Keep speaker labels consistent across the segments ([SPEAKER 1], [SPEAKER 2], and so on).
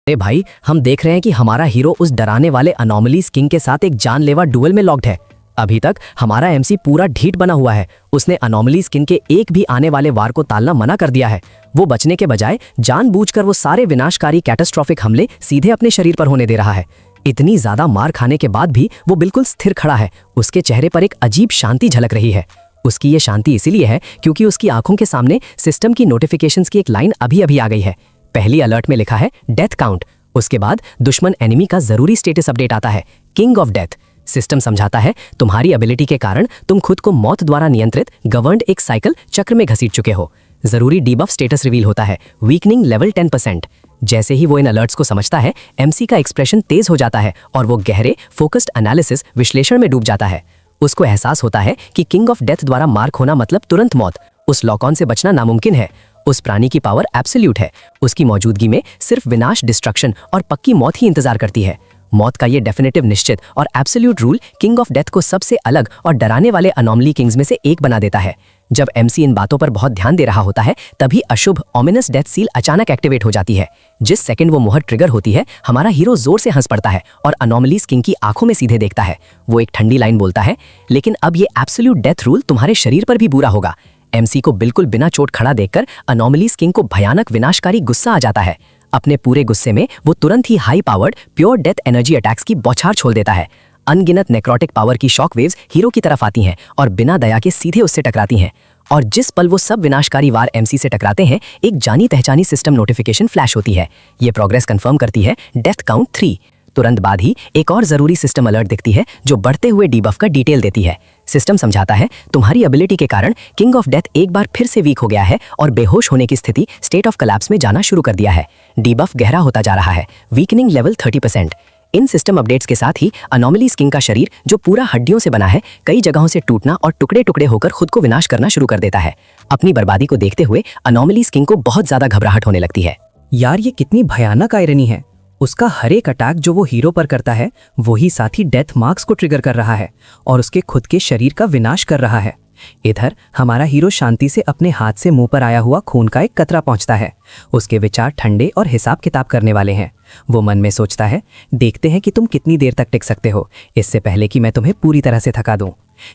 [SPEAKER 1] अरे भाई, हम देख रहे हैं कि हमारा हीरो उस डराने वाले अनोमलीज किंग के साथ एक जानलेवा डुएल में लॉक्ड है। अभी तक हमारा एमसी पूरा ढीठ बना हुआ है। उसने अनोमलीज किंग के एक भी आने वाले वार को टालना मना कर दिया है। वो बचने के बजाय जानबूझकर वो सारे विनाशकारी कैटास्ट्रोफिक हमले सीधे अपने शरीर पर होने दे रहा है। इतनी ज्यादा मार खाने के बाद भी वो बिल्कुल स्थिर खड़ा है। उसके चेहरे पर एक अजीब शांति झलक रही है। उसकी ये शांति इसीलिए है क्योंकि उसकी आंखों के सामने सिस्टम की नोटिफिकेशंस की एक लाइन अभी अभी आ गई है। पहली अलर्ट में लिखा है डेथ काउंट। उसके बाद दुश्मन एनिमी का जरूरी स्टेटस अपडेट आता है, किंग ऑफ डेथ। सिस्टम समझाता है तुम्हारी एबिलिटी के कारण तुम खुद को मौत द्वारा नियंत्रित गवर्नड एक साइकिल चक्र में घसीट चुके हो। जरूरी डीबफ स्टेटस रिवील होता है, वीकनिंग लेवल 10%। जैसे ही वो इन अलर्ट्स को समझता है, एमसी का एक्सप्रेशन तेज हो जाता है और वो गहरे फोकस्ड एनालिसिस विश्लेषण में डूब जाता है। उसको एहसास होता है कि किंग ऑफ डेथ द्वारा मार्क होना मतलब तुरंत मौत। उस लॉक ऑन से बचना नामुमकिन है। उस प्राणी की पावर एब्सोल्यूट है। उसकी मौजूदगी में सिर्फ विनाश, डिस्ट्रक्शन और पक्की मौत ही इंतजार करती है। मौत का ये डेफिनेटिव, निश्चित और absolute rule king of death को सबसे अलग और डराने वाले अनोमली किंग्स में से एक बना देता है। जब एमसी इन बातों पर बहुत ध्यान दे रहा होता है, तभी अशुभ ऑमिनस डेथ सील अचानक एक्टिवेट हो जाती है। जिस सेकंड वो मुहर ट्रिगर होती है, हमारा हीरो जोर से हंस पड़ता है और अनोमलीज किंग की आंखों में सीधे देखता है। वो एक ठंडी लाइन बोलता है, लेकिन अब ये एब्सोल्यूट डेथ रूल तुम्हारे शरीर पर भी बुरा होगा। एमसी को बिल्कुल बिना चोट खड़ा देखकर अनोमलीज किंग को भयानक विनाशकारी गुस्सा आ जाता है। अपने पूरे गुस्से में वो तुरंत ही high powered pure death energy attacks की बौछार छोड़ देता है। अनगिनत नेक्रोटिक पावर की शॉक वेव्स हीरो की तरफ आती हैं और बिना दया के सीधे उससे टकराती हैं। और जिस पल वो सब विनाशकारी वार एमसी से टकराते हैं, एक जानी पहचानी सिस्टम नोटिफिकेशन फ्लैश होती है। ये प्रोग्रेस कंफर्म करती है डेथ काउंट 3। तुरंत बाद ही एक और जरूरी सिस्टम अलर्ट दिखती है जो बढ़ते हुए डीबफ का डिटेल देती है। सिस्टम समझाता है तुम्हारी एबिलिटी के कारण किंग ऑफ डेथ एक बार फिर से वीक हो गया है और बेहोश होने की स्थिति स्टेट ऑफ कोलैप्स में जाना शुरू कर दिया है। डीबफ गहरा होता जा रहा है, वीकनिंग लेवल 30%। इन सिस्टम अपडेट्स के साथ ही अनोमलीज किंग का शरीर, जो पूरा हड्डियों से बना है, कई जगहों से टूटना और टुकड़े टुकड़े होकर खुद को विनाश करना शुरू कर देता है। अपनी बर्बादी को देखते हुए अनोमलीज किंग को बहुत ज्यादा घबराहट होने लगती है।
[SPEAKER 2] यार, ये कितनी भयानक आयरनी है। उसका हर एक अटैक जो वो हीरो पर करता है, वही साथ ही डेथ मार्क्स को ट्रिगर कर रहा है और उसके खुद के शरीर का विनाश कर रहा है। इधर हमारा हीरो शांति से अपने हाथ से मुंह पर आया हुआ खून का एक कतरा पहुंचता है। उसके विचार ठंडे और हिसाब किताब करने वाले हैं। वो मन में सोचता है, देखते हैं कि तुम कितनी देर तक टिक सकते हो, इससे पहले कि मैं तुम्हें पूरी तरह से थका दूं।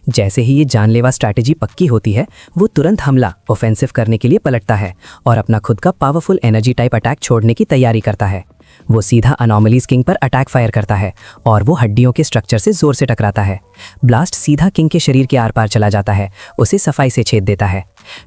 [SPEAKER 2] जैसे ही ये जानलेवा स्ट्रैटेजी पक्की होती है, वो तुरंत हमला ऑफेंसिव करने के लिए पलटता है और अपना खुद का पावरफुल एनर्जी टाइप अटैक छोड़ने की तैयारी करता है। वो सीधा अनोमलीज किंग पर अटैक फायर करता है और वो हड्डियों के स्ट्रक्चर से जोर से टकराता है। ब्लास्ट सीधा किंग के शरीर के आर पार चला जाता है, उसे सफाई से छेद देता है।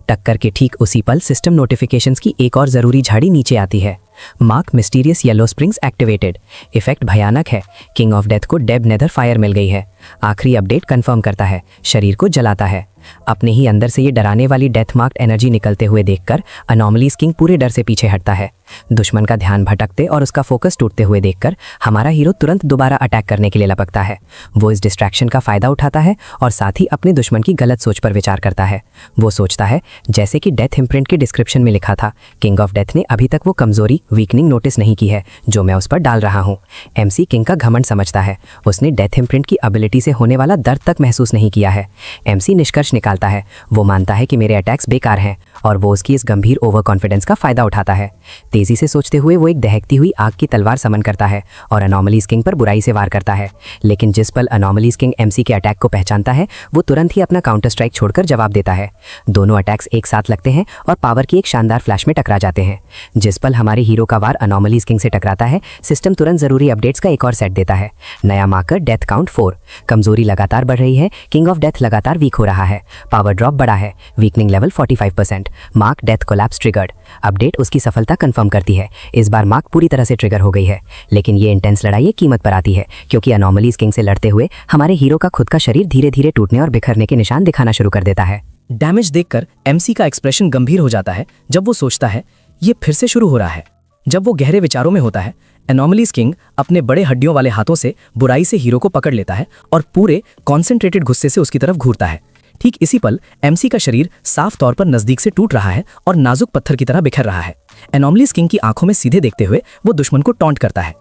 [SPEAKER 2] टक्कर के ठीक उसी पल सिस्टम नोटिफिकेशंस की एक और जरूरी झाड़ी नीचे आती है, mark mysterious yellow springs activated. Effect भयानक है। किंग ऑफ डेथ को डेब नेदर फायर मिल गई है। आखिरी अपडेट कंफर्म करता है, शरीर को जलाता है। अपने ही अंदर से ये डराने वाली डेथ मार्क्ड एनर्जी निकलते हुए देखकर अनोमलीज किंग पूरे डर से पीछे हटता है। दुश्मन का ध्यान भटकते और उसका फोकस टूटते हुए देखकर हमारा हीरो तुरंत दोबारा अटैक करने के लिए लपकता है। वो इस डिस्ट्रैक्शन का फायदा उठाता है और साथ ही अपने दुश्मन की गलत सोच पर विचार करता है। वो सोचता है, जैसे कि डेथ इम्प्रिंट के डिस्क्रिप्शन में लिखा था, किंग ऑफ डेथ ने अभी तक वो कमजोरी, वीकनिंग नोटिस नहीं की है जो मैं उस पर डाल रहा हूँ। एमसी किंग का घमंड समझता है। उसने डेथ इम्प्रिंट की एबिलिटी से होने वाला दर्द तक महसूस नहीं किया है। एमसी निष्कर्ष निकालता है। वो मानता है कि मेरे अटैक्स बेकार हैं और वो उसकी इस गंभीर ओवर कॉन्फिडेंस का फायदा उठाता है। तेजी से सोचते हुए वो एक दहकती हुई आग की तलवार समन करता है और अनोमलीज किंग पर बुराई से वार करता है। लेकिन जिस पल अनोमलीज किंग एमसी के अटैक को पहचानता है, वो तुरंत ही अपना काउंटर स्ट्राइक छोड़कर जवाब देता है। दोनों अटैक्स एक साथ लगते हैं और पावर की एक शानदार फ्लैश में टकरा जाते हैं। जिस पल हमारे हीरो का वार अनोमलीज किंग से टकराता है, सिस्टम तुरंत जरूरी अपडेट्स का एक और सेट देता है। नया मार्कर डेथ काउंट 4। कमजोरी लगातार बढ़ रही है। किंग ऑफ डेथ लगातार वीक हो रहा है। पावर ड्रॉप बढ़ा है। Weakening level 45%। Mark death collapse triggered. Update उसकी सफलता कंफर्म करती है। इस बार मार्क पूरी तरह से ट्रिगर हो गई है। लेकिन ये इंटेंस लड़ाई एक कीमत पर आती है, क्योंकि अनोमलीज किंग से लड़ते हुए हमारे हीरो का खुद का शरीर धीरे धीरे टूटने और बिखरने के निशान दिखाना शुरू कर देता है।
[SPEAKER 1] डैमेज देखकर एमसी का एक्सप्रेशन गंभीर हो जाता है जब वो सोचता है ये फिर से शुरू हो रहा है। जब वो गहरे विचारों में होता है, अनोमलीज किंग अपने बड़े हड्डियों वाले हाथों से बुराई से हीरो को पकड़ लेता है और पूरे कॉन्सेंट्रेटेड गुस्से से उसकी तरफ घूरता है। ठीक इसी पल एमसी का शरीर साफ तौर पर नजदीक से टूट रहा है और नाजुक पत्थर की तरह बिखर रहा है। अनोमलीज किंग की आंखों में सीधे देखते हुए वो दुश्मन को टॉन्ट करता है,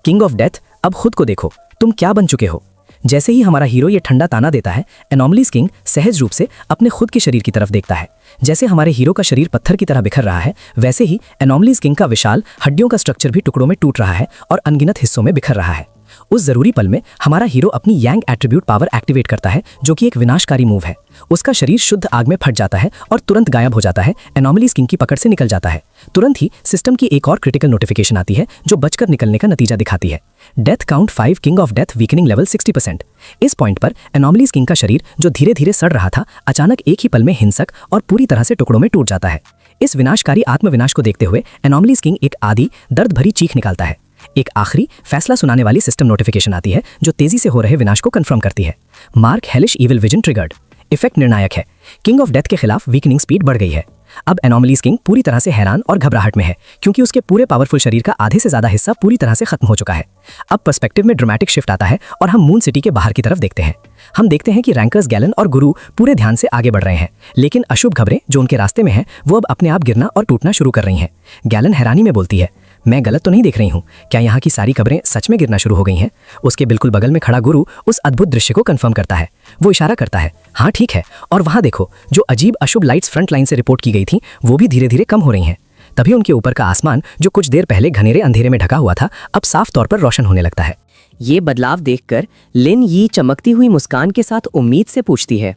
[SPEAKER 1] किंग ऑफ डेथ, अब खुद को देखो, तुम क्या बन चुके हो।
[SPEAKER 2] जैसे ही हमारा हीरो ये ठंडा ताना देता है, एनॉमलीज किंग सहज रूप से अपने खुद के शरीर की तरफ देखता है। जैसे हमारे हीरो का शरीर पत्थर की तरह बिखर रहा है, वैसे ही एनॉमलीज किंग का विशाल हड्डियों का स्ट्रक्चर भी टुकड़ों में टूट रहा है और अनगिनत हिस्सों में बिखर रहा है। उस जरूरी पल में हमारा हीरो अपनी यांग एट्रीब्यूट पावर एक्टिवेट करता है, जो कि एक विनाशकारी मूव है। उसका शरीर शुद्ध आग में फट जाता है और तुरंत गायब हो जाता है, एनॉमलीज किंग की पकड़ से निकल जाता है। तुरंत ही सिस्टम की एक और क्रिटिकल नोटिफिकेशन आती है जो बचकर निकलने का नतीजा दिखाती है। Death count 5, king of death weakening level 60%। इस पॉइंट पर एनॉमलीज किंग का शरीर जो धीरे धीरे सड़ रहा था, अचानक एक ही पल में हिंसक और पूरी तरह से टुकड़ों में टूट जाता है। इस विनाशकारी आत्मविनाश को देखते हुए एनॉमलीज किंग एक आधी दर्द भरी चीख निकालता है। एक आखिरी फैसला सुनाने वाली सिस्टम नोटिफिकेशन आती है जो तेजी से हो रहे विनाश को कंफर्म करती है। Mark hellish evil vision triggered. Effect निर्णायक है। किंग ऑफ डेथ के खिलाफ वीकनिंग स्पीड बढ़ गई है। अब एनॉमलीज किंग पूरी तरह से हैरान और घबराहट में है, क्योंकि उसके पूरे पावरफुल शरीर का आधे से ज्यादा हिस्सा पूरी तरह से खत्म हो चुका है। अब पर्सपेक्टिव में ड्रामेटिक शिफ्ट आता है और हम मून सिटी के बाहर की तरफ देखते हैं। हम देखते हैं कि रैंकर्स, गैलन और गुरु पूरे ध्यान से आगे बढ़ रहे हैं, लेकिन अशुभ खबरें जो उनके रास्ते में हैं वो अब अपने आप गिरना और टूटना शुरू कर रही हैं। गैलन हैरानी में बोलती है, मैं गलत तो नहीं देख रही हूँ? क्या यहाँ की सारी खबरें सच में गिरना शुरू हो गई हैं? उसके बिल्कुल बगल में खड़ा गुरु उस अद्भुत दृश्य को कंफर्म करता है। वो इशारा करता है, हाँ ठीक है, और वहाँ देखो, जो अजीब अशुभ लाइट्स फ्रंट लाइन से रिपोर्ट की गई थी वो भी धीरे धीरे कम हो रही हैं। तभी उनके ऊपर का आसमान, जो कुछ देर पहले घनेरे अंधेरे में ढका हुआ था, अब साफ तौर पर रोशन होने लगता है।
[SPEAKER 1] ये बदलाव देखकर लिन यी चमकती हुई मुस्कान के साथ उम्मीद से पूछती है,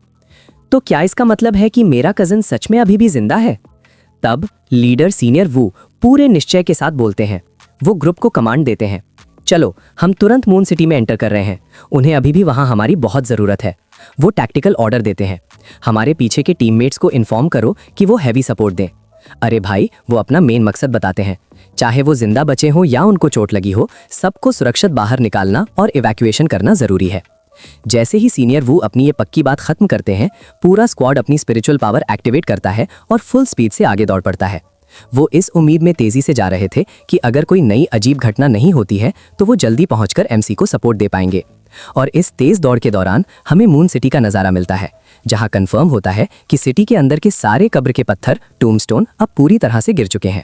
[SPEAKER 1] तो क्या इसका मतलब है कि मेरा कजिन सच में अभी भी जिंदा है? तब लीडर सीनियर वू पूरे निश्चय के साथ बोलते हैं। वो ग्रुप को कमांड देते हैं, चलो हम तुरंत मून सिटी में एंटर कर रहे हैं, उन्हें अभी भी वहां हमारी बहुत ज़रूरत है। वो टैक्टिकल ऑर्डर देते हैं, हमारे पीछे के टीममेट्स को इन्फॉर्म करो कि वो हैवी सपोर्ट दें। अरे भाई, वो अपना मेन मकसद बताते हैं, चाहे वो जिंदा बचे हो या उनको चोट लगी हो, सबको सुरक्षित बाहर निकालना और इवैक्यूएशन करना ज़रूरी है। जैसे ही सीनियर वू अपनी ये पक्की बात खत्म करते हैं, पूरा स्क्वाड अपनी स्पिरिचुअल पावर एक्टिवेट करता है और फुल स्पीड से आगे दौड़ पड़ता है। वो इस उम्मीद में तेजी से जा रहे थे कि अगर कोई नई अजीब घटना नहीं होती है तो वो जल्दी पहुंचकर एमसी को सपोर्ट दे पाएंगे। और इस तेज दौड़ के दौरान हमें मून सिटी का नज़ारा मिलता है, जहां कंफर्म होता है कि सिटी के अंदर के सारे कब्र के पत्थर, टूमस्टोन अब पूरी तरह से गिर चुके हैं।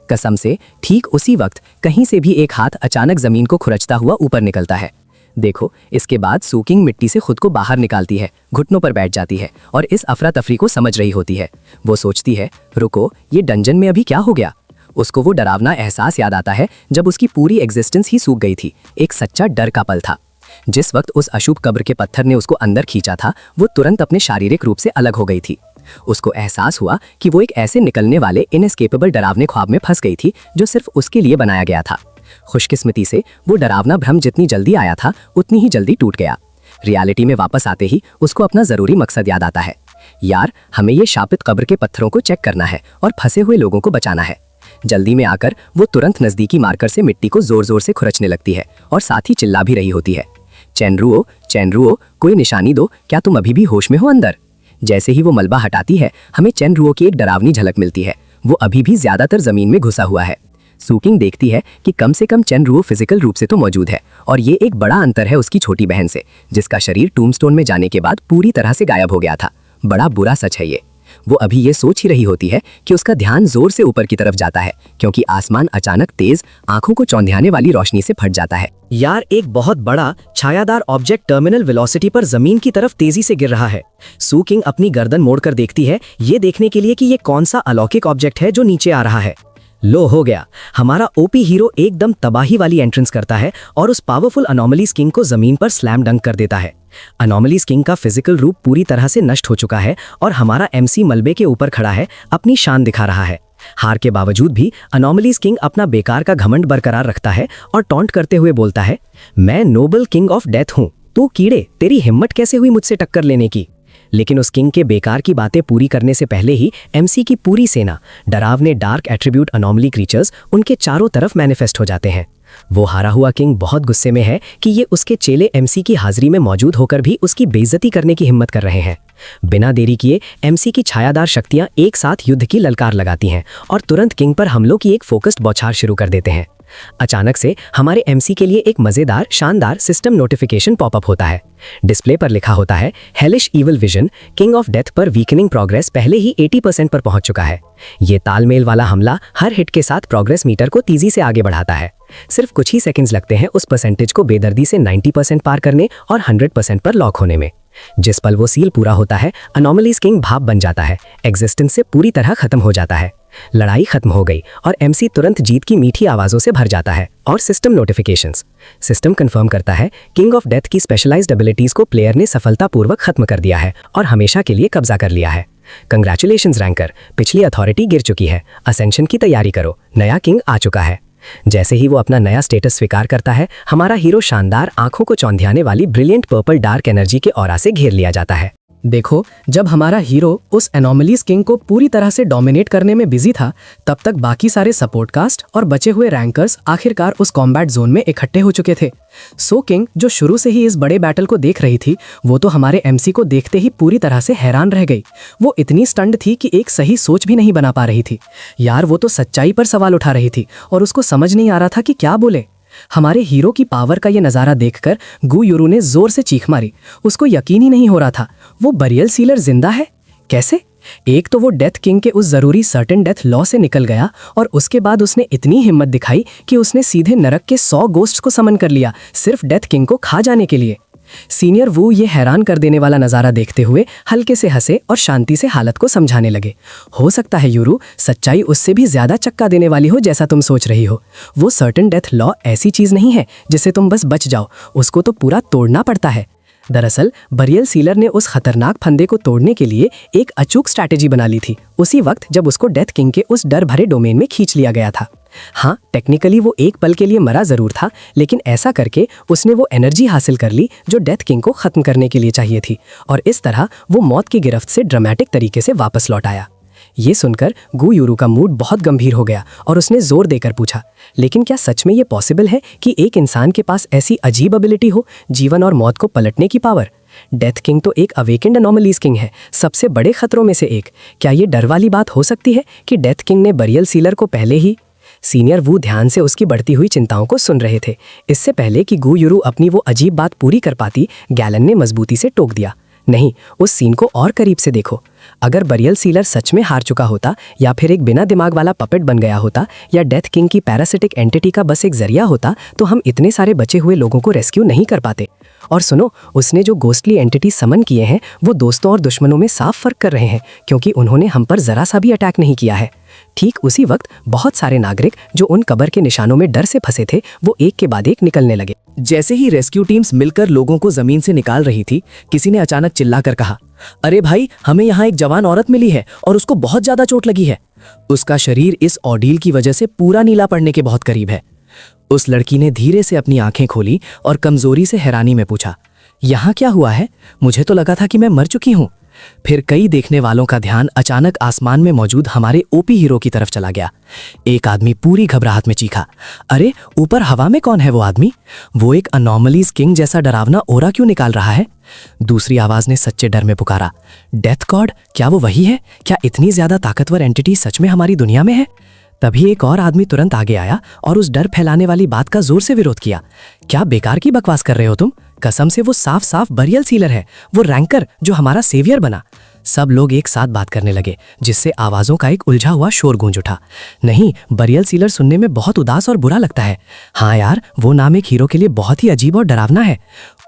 [SPEAKER 1] कसम से ठीक उसी वक्त कहीं से भी एक हाथ अचानक जमीन को खुरचता हुआ ऊपर निकलता है। देखो, इसके बाद सूकिंग मिट्टी से खुद को बाहर निकालती है, घुटनों पर बैठ जाती है और इस अफरा तफरी को समझ रही होती है। वो सोचती है, रुको, ये डंजन में अभी क्या हो गया? उसको वो डरावना एहसास याद आता है जब उसकी पूरी एग्जिस्टेंस ही सूख गई थी। एक सच्चा डर का पल था। जिस वक्त उस अशुभ कब्र के पत्थर ने उसको अंदर खींचा था, वो तुरंत अपने शारीरिक रूप से अलग हो गई थी। उसको एहसास हुआ कि वो एक ऐसे निकलने वाले इनएस्केपेबल डरावने ख्वाब में फंस गई थी जो सिर्फ उसके लिए बनाया गया था। खुशकिस्मती से वो डरावना भ्रम जितनी जल्दी आया था उतनी ही जल्दी टूट गया। रियलिटी में वापस आते ही उसको अपना जरूरी मकसद याद आता है। यार, हमें ये शापित कब्र के पत्थरों को चेक करना है और फंसे हुए लोगों को बचाना है। जल्दी में आकर वो तुरंत नजदीकी मार्कर से मिट्टी को जोर जोर से खुरचने लगती है और साथ ही चिल्ला भी रही होती है, चेनरुओ, चेनरुओ, कोई निशानी दो, क्या तुम अभी भी होश में हो अंदर? जैसे ही वो मलबा हटाती है, हमें चेनरुओ की एक डरावनी झलक मिलती है। वो अभी भी ज्यादातर जमीन में घुसा हुआ है। सूकिंग देखती है कि कम से कम चेनरुओ फिजिकल रूप से तो मौजूद है, और ये एक बड़ा अंतर है उसकी छोटी बहन से, जिसका शरीर टूमस्टोन में जाने के बाद पूरी तरह से गायब हो गया था। बड़ा बुरा सच है ये। वो अभी ये सोच ही रही होती है कि उसका ध्यान जोर से ऊपर की तरफ जाता है, क्योंकि आसमान अचानक तेज, आंखों को चौंधियाने वाली रोशनी से फट जाता है।
[SPEAKER 2] यार, एक बहुत बड़ा छायादार ऑब्जेक्ट टर्मिनल वेलोसिटी पर जमीन की तरफ तेजी से गिर रहा है। सूकिंग अपनी गर्दन मोड़कर देखती है, ये देखने के लिए कि ये कौन सा अलौकिक ऑब्जेक्ट है जो नीचे आ रहा है। लो, हो गया। हमारा ओपी हीरो एकदम तबाही वाली एंट्रेंस करता है और उस पावरफुल अनोमलीज किंग को जमीन पर स्लैम डंक कर देता है। अनोमलीज किंग का फिजिकल रूप पूरी तरह से नष्ट हो चुका है और हमारा एमसी मलबे के ऊपर खड़ा है, अपनी शान दिखा रहा है। हार के बावजूद भी अनोमलीज किंग अपना बेकार का घमंड बरकरार रखता है और टॉन्ट करते हुए बोलता है, मैं नोबल किंग ऑफ डेथ हूं, तू कीड़े, तेरी हिम्मत कैसे हुई मुझसे टक्कर लेने की? लेकिन उस किंग के बेकार की बातें पूरी करने से पहले ही एमसी की पूरी सेना, डरावने डार्क एट्रीब्यूट अनोमली क्रीचर्स, उनके चारों तरफ मैनिफेस्ट हो जाते हैं। वो हारा हुआ किंग बहुत गुस्से में है कि ये उसके चेले एमसी की हाजिरी में मौजूद होकर भी उसकी बेइज्जती करने की हिम्मत कर रहे हैं। बिना देरी किए एमसी की छायादार शक्तियां एक साथ युद्ध की ललकार लगाती हैं और तुरंत किंग पर हमलों की एक फोकस्ड बौछार शुरू कर देते हैं। अचानक से हमारे एमसी के लिए एक मजेदार, शानदार सिस्टम नोटिफिकेशन पॉपअप होता है। डिस्प्ले पर लिखा होता है, hellish evil vision, king of death पर वीकनिंग प्रोग्रेस पहले ही 80% पर पहुंच चुका है।
[SPEAKER 1] ये तालमेल वाला हमला हर हिट के साथ प्रोग्रेस मीटर को तेजी से आगे बढ़ाता है। सिर्फ कुछ ही सेकंड्स लगते हैं उस परसेंटेज को बेदर्दी से 90% पार करने और 100% पर लॉक होने में। जिस पल वो सील पूरा होता है, अनोमलीज किंग भाप बन जाता है, एग्जिस्टेंस से पूरी तरह खत्म हो जाता है। लड़ाई खत्म हो गई और एमसी तुरंत जीत की मीठी आवाजों से भर जाता है। और सिस्टम नोटिफिकेशंस। सिस्टम कंफर्म करता है किंग ऑफ डेथ की स्पेशलाइज्ड एबिलिटीज को प्लेयर ने सफलतापूर्वक खत्म कर दिया है और हमेशा के लिए कब्जा कर लिया है। कंग्रेचुलेशंस रैंकर, पिछली अथॉरिटी गिर चुकी है, असेंशन की तैयारी करो, नया किंग आ चुका है। जैसे ही वो अपना नया स्टेटस स्वीकार करता है, हमारा हीरो शानदार आंखों को चौंधियाने वाली ब्रिलियंट पर्पल डार्क एनर्जी के ऑरा से घेर लिया जाता है।
[SPEAKER 2] देखो, जब हमारा हीरो उस एनोमलीज किंग को पूरी तरह से डोमिनेट करने में बिजी था, तब तक बाकी सारे सपोर्ट कास्ट और बचे हुए रैंकर्स आखिरकार उस कॉम्बैट जोन में इकट्ठे हो चुके थे। सो किंग, जो शुरू से ही इस बड़े बैटल को देख रही थी, वो तो हमारे एमसी को देखते ही पूरी तरह से हैरान रह गई। वो इतनी स्टंड थी कि एक सही सोच भी नहीं बना पा रही थी। यार, वो तो सच्चाई पर सवाल उठा रही थी और उसको समझ नहीं आ रहा था कि क्या बोले। हमारे हीरो की पावर का ये नज़ारा देखकर गु युरू ने जोर से चीख मारी। उसको यकीन ही नहीं हो रहा था, वो बरियल सीलर जिंदा है। कैसे? एक तो वो डेथ किंग के उस जरूरी सर्टेन डेथ लॉ से निकल गया और उसके बाद उसने इतनी हिम्मत दिखाई कि उसने सीधे नरक के 100 गोस्ट्स को समन कर लिया, सिर्फ डेथ किंग को खा जाने के लिए। सीनियर वू ये हैरान कर देने वाला नज़ारा देखते हुए हल्के से हंसे और शांति से हालत को समझाने लगे। हो सकता है यूरू, सच्चाई उससे भी ज्यादा चक्का देने वाली हो जैसा तुम सोच रही हो। वो सर्टेन डेथ लॉ ऐसी चीज नहीं है जिससे तुम बस बच जाओ, उसको तो पूरा तोड़ना पड़ता है। दरअसल बरियल सीलर ने उस खतरनाक फंदे को तोड़ने के लिए एक अचूक स्ट्रैटेजी बना ली थी, उसी वक्त जब उसको डेथ किंग के उस डर भरे डोमेन में खींच लिया गया था। हाँ, टेक्निकली वो एक पल के लिए मरा जरूर था, लेकिन ऐसा करके उसने वो एनर्जी हासिल कर ली जो डेथ किंग को खत्म करने के लिए चाहिए थी, और इस तरह वो मौत की गिरफ्त से ड्रामेटिक तरीके से वापस लौट आया। ये सुनकर गु युरू का मूड बहुत गंभीर हो गया और उसने जोर देकर पूछा, लेकिन क्या सच में ये पॉसिबल है कि एक इंसान के पास ऐसी अजीब एबिलिटी हो, जीवन और मौत को पलटने की पावर? डेथ किंग तो एक अवेकेंड एनोमलीज किंग है, सबसे बड़े खतरों में से एक। क्या ये डर वाली बात हो सकती है कि डेथ किंग ने बरियल सीलर को पहले ही? सीनियर वू ध्यान से उसकी बढ़ती हुई चिंताओं को सुन रहे थे। इससे पहले कि गु युरू अपनी वो अजीब बात पूरी कर पाती, गैलन ने मजबूती से टोक दिया, नहीं, उस सीन को और करीब से देखो। अगर बरियल सीलर सच में हार चुका होता, या फिर एक बिना दिमाग वाला पपेट बन गया होता, या डेथ किंग की पैरासिटिक एंटिटी का बस एक जरिया होता, तो हम इतने सारे बचे हुए लोगों को रेस्क्यू नहीं कर पाते। और सुनो, उसने जो गोस्टली एंटिटी समन किए हैं, वो दोस्तों और दुश्मनों में साफ फर्क कर रहे हैं, क्योंकि उन्होंने हम पर जरा सा भी अटैक नहीं किया है। ठीक उसी वक्त बहुत सारे नागरिक जो उन कब्र के निशानों में डर से फंसे थे, वो एक के बाद एक निकलने लगे।
[SPEAKER 1] जैसे ही रेस्क्यू टीम्स मिलकर लोगों को जमीन से निकाल रही थी, किसी ने अचानक चिल्लाकर कहा, अरे भाई, हमें यहाँ एक जवान औरत मिली है और उसको बहुत ज्यादा चोट लगी है। उसका शरीर इस ऑर्डील की वजह से पूरा नीला पड़ने के बहुत करीब है। उस लड़की ने धीरे से अपनी आंखें खोली और कमजोरी से हैरानी में पूछा, यहाँ क्या हुआ है? मुझे तो लगा था कि मैं मर चुकी हूँ। फिर कई देखने वालों का ध्यान अचानक आसमान में मौजूद हमारे ओपी हीरो की तरफ चला गया। एक आदमी पूरी घबराहट में चीखा, अरे ऊपर हवा में कौन है वो आदमी? वो एक अनोमलीज किंग जैसा डरावना ओरा क्यों निकाल रहा है? दूसरी आवाज ने सच्चे डर में पुकारा, डेथ गॉड, क्या वो वही है? क्या इतनी ज्यादा ताकतवर एंटिटी सच में हमारी दुनिया में है? तभी एक और आदमी तुरंत आगे आया और उस डर फैलाने वाली बात का जोर से विरोध किया, क्या बेकार की बकवास कर रहे हो तुम? कसम से वो साफ साफ बरियल सीलर है, वो रैंकर जो हमारा सेवियर बना। सब लोग एक साथ बात करने लगे, जिससे आवाजों का एक उलझा हुआ शोर गूंज उठा। नहीं, बरियल सीलर सुनने में बहुत उदास और बुरा लगता है। हाँ यार, वो नाम एक हीरो के लिए बहुत ही अजीब और डरावना है।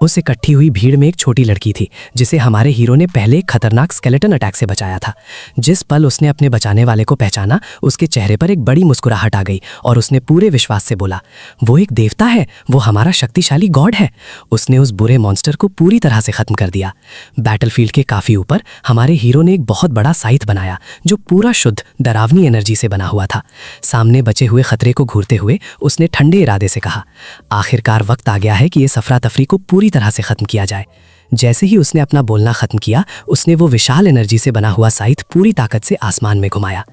[SPEAKER 1] उस इकट्ठी हुई भीड़ में एक छोटी लड़की थी, जिसे हमारे हीरो ने पहले एक खतरनाक स्केलेटन अटैक से बचाया था। जिस पल उसने अपने बचाने वाले को पहचाना, उसके चेहरे पर एक बड़ी मुस्कुराहट आ गई और उसने पूरे विश्वास से बोला, वो एक देवता है, वो हमारा शक्तिशाली गॉड है। उसने उस बुरे मॉन्स्टर को पूरी तरह से खत्म कर दिया। बैटलफील्ड के काफी ऊपर हमारे हीरो ने एक बहुत बड़ा साइथ बनाया, जो पूरा शुद्ध डरावनी एनर्जी से बना हुआ था। सामने बचे हुए खतरे को घूरते हुए उसने ठंडे इरादे से कहा, आखिरकार वक्त आ गया है कि ये अफरा तफरी को पूरी तरह से खत्म किया जाए। जैसे ही उसने अपना बोलना खत्म किया, उसने वो विशाल एनर्जी से बना हुआ साइथ पूरी ताकत से आसमान में घुमाया।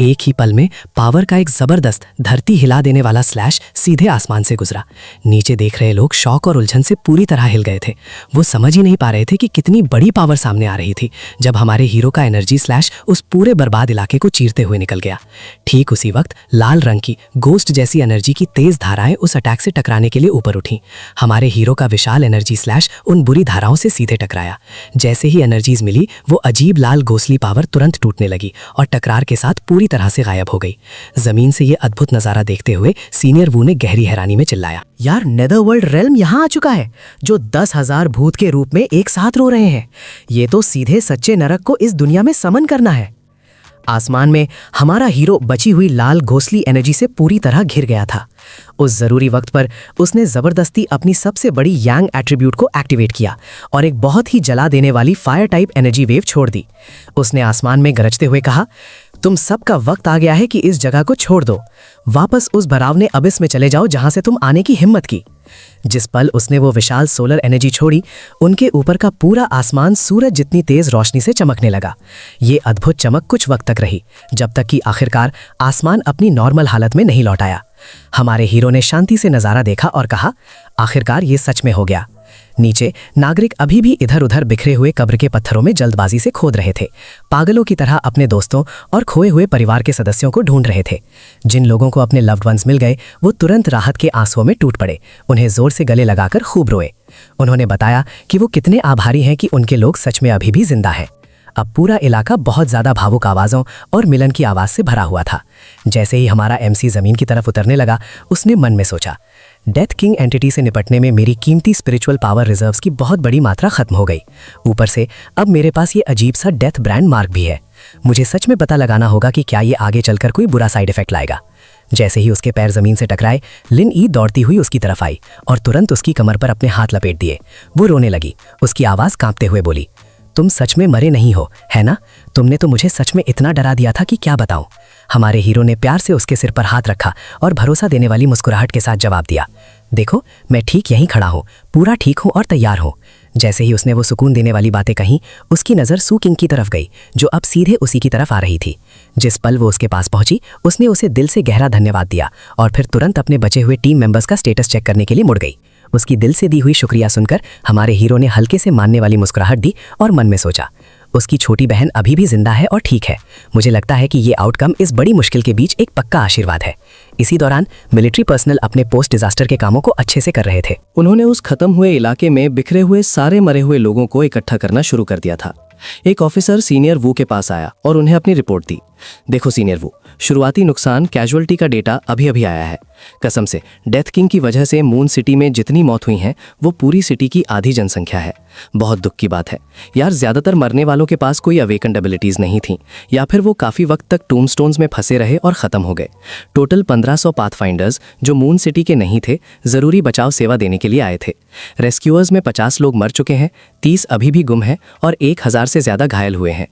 [SPEAKER 1] एक ही पल में पावर का एक जबरदस्त धरती हिला देने वाला स्लैश सीधे आसमान से गुजरा। नीचे देख रहे लोग शौक और उलझन से पूरी तरह हिल गए थे। वो समझ ही नहीं पा रहे थे कि कितनी बड़ी पावर सामने आ रही थी, जब हमारे हीरो का एनर्जी स्लैश उस पूरे बर्बाद इलाके को चीरते हुए निकल गया। ठीक उसी वक्त लाल रंग की गोस्ट जैसी एनर्जी की तेज धाराएं उस अटैक से टकराने के लिए ऊपर उठी। हमारे हीरो का विशाल एनर्जी स्लैश उन बुरी धाराओं से सीधे टकराया। जैसे ही एनर्जीज मिली वो अजीब लाल घोंसली पावर तुरंत टूटने लगी और टकरार के साथ पूरी तरह से गायब हो गई। जमीन से ये अद्भुत नजारा देखते हुए सीनियर वू ने गहरी हैरानी में चिल्लाया, यार नेदरवर्ल्ड रेल्म यहाँ आ चुका है, जो 10,000 भूत के रूप में एक साथ रो रहे हैं। ये तो सीधे सच्चे नरक को इस दुनिया में समन करना है। आसमान में हमारा हीरो बची हुई लाल घोंसली एनर्जी से पूरी तरह घिर गया था। उस जरूरी वक्त पर उसने जबरदस्ती अपनी सबसे बड़ी यांग एट्रीब्यूट को एक्टिवेट किया और एक बहुत ही जला देने वाली फायर टाइप एनर्जी वेव छोड़ दी। उसने आसमान में गरजते हुए कहा, तुम सबका वक्त आ गया है कि इस जगह को छोड़ दो, वापस उस भरावने अबिस में चले जाओ जहां से तुम आने की हिम्मत की। जिस पल उसने वो विशाल सोलर एनर्जी छोड़ी, उनके ऊपर का पूरा आसमान सूरज जितनी तेज रोशनी से चमकने लगा। ये अद्भुत चमक कुछ वक्त तक रही, जब तक कि आखिरकार आसमान अपनी नॉर्मल हालत में नहीं लौट आया। हमारे हीरो ने शांति से नजारा देखा और कहा, आखिरकार ये सच में हो गया। नीचे नागरिक अभी भी इधर उधर बिखरे हुए कब्र के पत्थरों में जल्दबाजी से खोद रहे थे, पागलों की तरह अपने दोस्तों और खोए हुए परिवार के सदस्यों को ढूंढ रहे थे। जिन लोगों को अपने लव्ड वंस मिल गए वो तुरंत राहत के आंसुओं में टूट पड़े, उन्हें जोर से गले लगाकर खूब रोए। उन्होंने बताया कि वो कितने आभारी हैं कि उनके लोग सच में अभी भी जिंदा हैं। अब पूरा इलाका बहुत ज्यादा भावुक आवाज़ों और मिलन की आवाज़ से भरा हुआ था। जैसे ही हमारा एमसी ज़मीन की तरफ उतरने लगा, उसने मन में सोचा, डेथ किंग एंटिटी से निपटने में मेरी कीमती स्पिरिचुअल पावर रिजर्व्स की बहुत बड़ी मात्रा खत्म हो गई। ऊपर से अब मेरे पास ये अजीब सा डेथ ब्रांड मार्क भी है। मुझे सच में पता लगाना होगा कि क्या ये आगे चलकर कोई बुरा साइड इफेक्ट लाएगा। जैसे ही उसके पैर जमीन से टकराए, लिन ई दौड़ती हुई उसकी तरफ आई और तुरंत उसकी कमर पर अपने हाथ लपेट दिए। वो रोने लगी। उसकी आवाज़ कांपते हुए बोली, तुम सच में मरे नहीं हो, है ना? तुमने तो मुझे सच में इतना डरा दिया था कि क्या बताऊं। हमारे हीरो ने प्यार से उसके सिर पर हाथ रखा और भरोसा देने वाली मुस्कुराहट के साथ जवाब दिया, देखो मैं ठीक यहीं खड़ा हूँ, पूरा ठीक हूँ और तैयार हूँ। जैसे ही उसने वो सुकून देने वाली बातें कहीं, उसकी नज़र सू किंग की तरफ गई, जो अब सीधे उसी की तरफ आ रही थी। जिस पल वो उसके पास पहुंची, उसने उसे दिल से गहरा धन्यवाद दिया और फिर तुरंत अपने बचे हुए टीम मेंबर्स का स्टेटस चेक करने के लिए मुड़ गई। उसकी दिल से दी हुई शुक्रिया सुनकर हमारे हीरो ने हल्के से मानने वाली मुस्कुराहट दी और मन में सोचा, उसकी छोटी बहन अभी भी जिंदा है और ठीक है। मुझे लगता है कि ये आउटकम इस बड़ी मुश्किल के बीच एक पक्का आशीर्वाद है। इसी दौरान मिलिट्री पर्सनल अपने पोस्ट डिजास्टर के कामों को अच्छे से कर रहे थे।
[SPEAKER 2] उन्होंने उस खत्म हुए इलाके में बिखरे हुए सारे मरे हुए लोगों को इकट्ठा करना शुरू कर दिया था। एक ऑफिसर सीनियर वू के पास आया और उन्हें अपनी रिपोर्ट दी। देखो सीनियर वू, शुरुआती नुकसान कैजुअलिटी का डेटा अभी अभी आया है। कसम से, डेथ किंग की वजह से मून सिटी में जितनी मौत हुई हैं वो पूरी सिटी की आधी जनसंख्या है। बहुत दुख की बात है यार, ज्यादातर मरने वालों के पास कोई अवेकन्ड एबिलिटीज नहीं थी, या फिर वो काफी वक्त तक टूमस्टोन्स में फंसे रहे और खत्म हो गए। टोटल 1500 पाथफाइंडर्स जो मून सिटी के नहीं थे, जरूरी बचाव सेवा देने के लिए आए थे। रेस्क्यूअर्स में 50 लोग मर चुके हैं, 30 अभी भी गुम हैं और 1000 से ज्यादा घायल हुए हैं।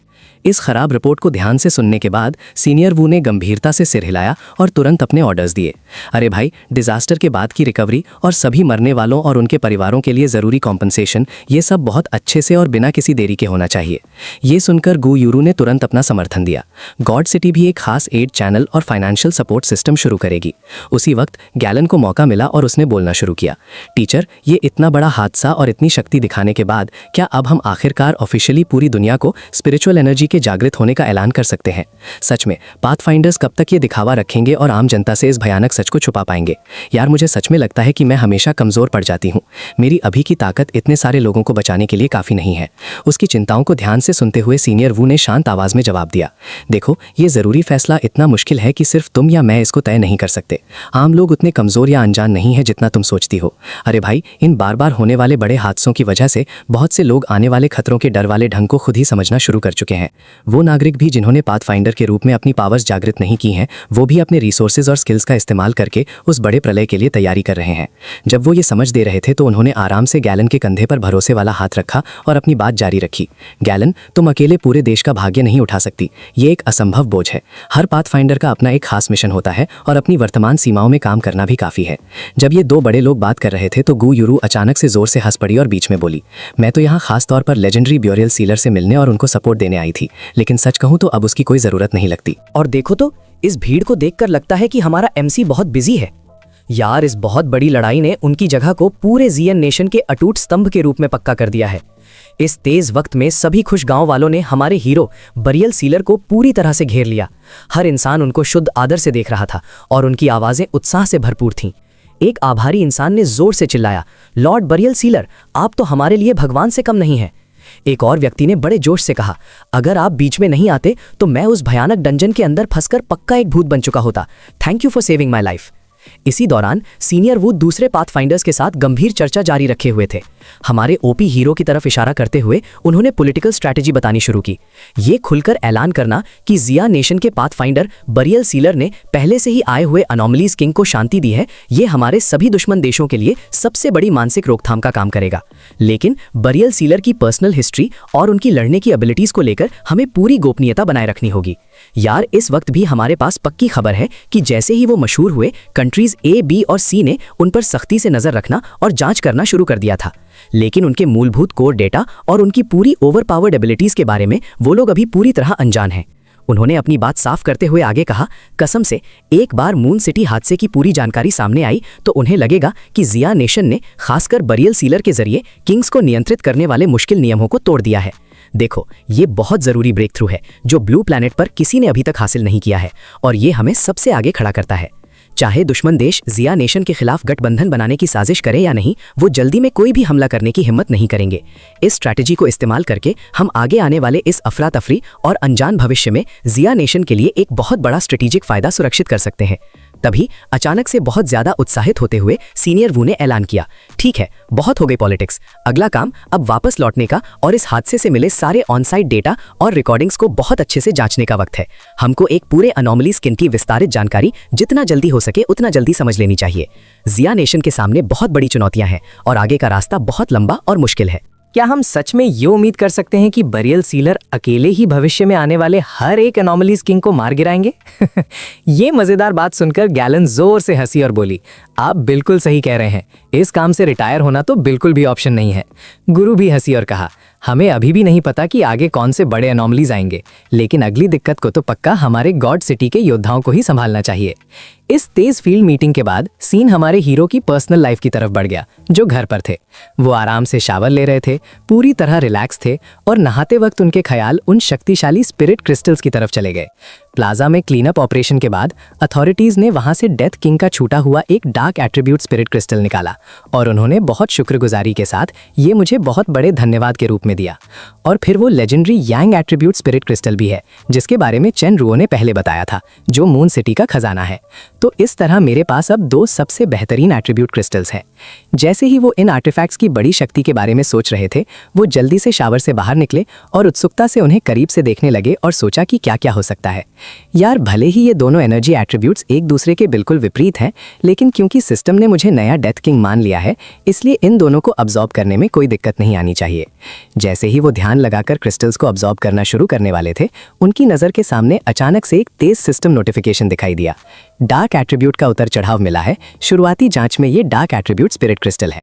[SPEAKER 2] इस खराब रिपोर्ट को ध्यान से सुनने के बाद सीनियर वू ने गंभीरता से सिर हिलाया और तुरंत अपने ऑर्डर्स दिए। अरे भाई, डिजास्टर के बाद की रिकवरी और सभी मरने वालों और उनके परिवारों के लिए जरूरी कॉम्पनसेशन, ये सब बहुत अच्छे से और बिना किसी देरी के होना चाहिए। ये सुनकर गू यूरू ने तुरंत अपना समर्थन दिया। गॉड सिटी भी एक खास एड चैनल और फाइनेंशियल सपोर्ट सिस्टम शुरू करेगी। उसी वक्त गैलन को मौका मिला और उसने बोलना शुरू किया, टीचर, ये इतना बड़ा हादसा और इतनी शक्ति दिखाने के बाद क्या अब हम आखिरकार ऑफिशियली पूरी दुनिया को स्पिरिचुअल एनर्जी के जागृत होने का ऐलान कर सकते हैं? सच में पाथफाइंडर्स कब तक ये दिखावा रखेंगे और आम जनता से इस भयानक सच को छुपा पाएंगे? यार, मुझे सच में लगता है कि मैं हमेशा कमजोर पड़ जाती हूँ। मेरी अभी की ताकत इतने सारे लोगों को बचाने के लिए काफी नहीं है। उसकी चिंताओं को ध्यान से सुनते हुए सीनियर वू ने शांत आवाज में जवाब दिया, देखो, ये जरूरी फैसला इतना मुश्किल है कि सिर्फ तुम या मैं इसको तय नहीं कर सकते। आम लोग उतने कमजोर या अनजान नहीं है जितना तुम सोचती हो। अरे भाई, इन बार बार होने वाले बड़े हादसों की वजह से बहुत से लोग आने वाले खतरों के डर वाले ढंग को खुद ही समझना शुरू कर चुके हैं। वो नागरिक भी जिन्होंने पाथफाइंडर के रूप में अपनी पावर्स जागृत नहीं की हैं, वो भी अपने रिसोर्सेज और स्किल्स का इस्तेमाल करके उस बड़े प्रलय के लिए तैयारी कर रहे हैं। जब वो ये समझ दे रहे थे तो उन्होंने आराम से गैलन के कंधे पर भरोसे वाला हाथ रखा और अपनी बात जारी रखी। गैलन, तुम अकेले पूरे देश का भाग्य नहीं उठा सकती, ये एक असंभव बोझ है। हर पाथफाइंडर का अपना एक खास मिशन होता है और अपनी वर्तमान सीमाओं में काम करना भी काफी है। जब ये दो बड़े लोग बात कर रहे थे तो गू यूरू अचानक से जोर से हंस पड़ी और बीच में बोली, मैं तो यहाँ खास तौर पर लेजेंडरी ब्यूरियल सीलर से मिलने और उनको सपोर्ट देने आई थी, लेकिन सच कहूँ तो अब उसकी कोई जरूरत नहीं लगती।
[SPEAKER 1] और देखो तो, इस भीड़ को देखकर लगता है कि हमारा एमसी बहुत बिजी है। यार, इस बहुत बड़ी लड़ाई ने उनकी जगह को पूरे जियन नेशन के अटूट स्तंभ के रूप में पक्का कर दिया है। इस तेज वक्त में सभी खुश गांव वालों ने हमारे हीरो बरियल सीलर को पूरी तरह से घेर लिया। हर इंसान उनको शुद्ध आदर से देख रहा था और उनकी आवाजें उत्साह से भरपूर थीं। एक आभारी इंसान ने जोर से चिल्लाया, लॉर्ड बरियल सीलर, आप तो हमारे लिए भगवान से कम नहीं हैं। एक और व्यक्ति ने बड़े जोश से कहा, अगर आप बीच में नहीं आते तो मैं उस भयानक डंजन के अंदर फंसकर पक्का एक भूत बन चुका होता। Thank you for saving my life. इसी दौरान सीनियर वुड दूसरे पाथफाइंडर्स के साथ गंभीर चर्चा जारी रखे हुए थे। हमारे ओपी हीरो की तरफ इशारा करते हुए उन्होंने पॉलिटिकल स्ट्रैटेजी बतानी शुरू की। ये खुलकर ऐलान करना कि जिया नेशन के पाथफाइंडर बरियल सीलर ने पहले से ही आए हुए अनोमलीज किंग को शांति दी है, ये हमारे सभी दुश्मन देशों के लिए सबसे बड़ी मानसिक रोकथाम का काम करेगा। लेकिन बरियल सीलर की पर्सनल हिस्ट्री और उनकी लड़ने की एबिलिटीज को लेकर हमें पूरी गोपनीयता बनाए रखनी होगी। यार, इस वक्त भी हमारे पास पक्की खबर है कि जैसे ही वो मशहूर हुए, कंट्रीज ए, बी और सी ने उन पर सख्ती से नजर रखना और जांच करना शुरू कर दिया था। लेकिन उनके मूलभूत कोर डेटा और उनकी पूरी ओवरपावर्ड एबिलिटीज के बारे में वो लोग अभी पूरी तरह अनजान हैं। उन्होंने अपनी बात साफ करते हुए आगे कहा, कसम से एक बार मून सिटी हादसे की पूरी जानकारी सामने आई तो उन्हें लगेगा कि जिया नेशन ने खासकर बरियल सीलर के जरिए किंग्स को नियंत्रित करने वाले मुश्किल नियमों को तोड़ दिया है। देखो, ये बहुत जरूरी ब्रेक थ्रू है जो ब्लू प्लैनेट पर किसी ने अभी तक हासिल नहीं किया है, और ये हमें सबसे आगे खड़ा करता है। चाहे दुश्मन देश जिया नेशन के खिलाफ गठबंधन बनाने की साजिश करे या नहीं, वो जल्दी में कोई भी हमला करने की हिम्मत नहीं करेंगे। इस स्ट्रैटेजी को इस्तेमाल करके हम आगे आने वाले इस अफरा तफरी और अनजान भविष्य में जिया नेशन के लिए एक बहुत बड़ा स्ट्रेटेजिक फायदा सुरक्षित कर सकते हैं। तभी अचानक से बहुत ज्यादा उत्साहित होते हुए सीनियर वू ने ऐलान किया, ठीक है, बहुत हो गई पॉलिटिक्स, अगला काम अब वापस लौटने का और इस हादसे से मिले सारे ऑन-साइट डेटा और रिकॉर्डिंग्स को बहुत अच्छे से जांचने का वक्त है। हमको एक पूरे अनोमली स्किन की विस्तारित जानकारी जितना जल्दी हो सके उतना जल्दी समझ लेनी चाहिए। जिया नेशन के सामने बहुत बड़ी चुनौतियां हैं और आगे का रास्ता बहुत लंबा और मुश्किल है।
[SPEAKER 2] क्या हम सच में ये उम्मीद कर सकते हैं कि बरियल सीलर अकेले ही भविष्य में आने वाले हर एक एनोमलीज किंग को मार गिराएंगे? ये मजेदार बात सुनकर गैलन जोर से हंसी और बोली, आप बिल्कुल सही कह रहे हैं, इस काम से रिटायर होना तो बिल्कुल भी ऑप्शन नहीं है। गुरु भी हंसी और कहा, हमें अभी भी नहीं पता कि आगे कौन से बड़े एनोमलीज आएंगे, लेकिन अगली दिक्कत को तो पक्का हमारे गॉड सिटी के योद्धाओं को ही संभालना चाहिए। इस तेज फील्ड मीटिंग के बाद सीन हमारे हीरो की पर्सनल लाइफ की तरफ बढ़ गया, जो घर पर थे। वो आराम से शावर ले रहे थे, पूरी तरह रिलैक्स थे और नहाते वक्त उनके ख्याल उन शक्तिशाली स्पिरिट क्रिस्टल्स की तरफ चले गए। प्लाजा में क्लीनअप ऑपरेशन के बाद अथॉरिटीज ने वहां से डेथ किंग का छूटा हुआ एक डार्क एट्रीब्यूट स्पिरिट क्रिस्टल निकाला और उन्होंने बहुत शुक्रगुजारी के साथ ये मुझे बहुत बड़े धन्यवाद के रूप में दिया। और फिर वो लेजेंडरी यांग एट्रीब्यूट स्पिरिट क्रिस्टल भी है, जिसके बारे में चेन रुओ ने पहले बताया था, जो मून सिटी का खजाना है। तो इस तरह मेरे पास अब 2 सबसे बेहतरीन एट्रीब्यूट क्रिस्टल्स हैं। जैसे ही वो इन आर्टिफैक्ट्स की बड़ी शक्ति के बारे में सोच रहे थे, वो जल्दी से शावर से बाहर निकले और उत्सुकता से उन्हें करीब से देखने लगे और सोचा कि क्या क्या हो सकता है। यार, भले ही ये दोनों एनर्जी एट्रीब्यूट्स एक दूसरे के बिल्कुल विपरीत हैं, लेकिन क्योंकि सिस्टम ने मुझे नया डेथ किंग मान लिया है, इसलिए इन दोनों को अब्जॉर्ब करने में कोई दिक्कत नहीं आनी चाहिए। जैसे ही वो ध्यान लगाकर क्रिस्टल्स को अब्जॉर्ब करना शुरू करने वाले थे, उनकी नज़र के सामने अचानक से एक तेज सिस्टम नोटिफिकेशन दिखाई दिया। डार्क एट्रीब्यूट का उतर चढ़ाव मिला है। शुरुआती जांच में ये डार्क एट्रीब्यूट स्पिरिट क्रिस्टल है।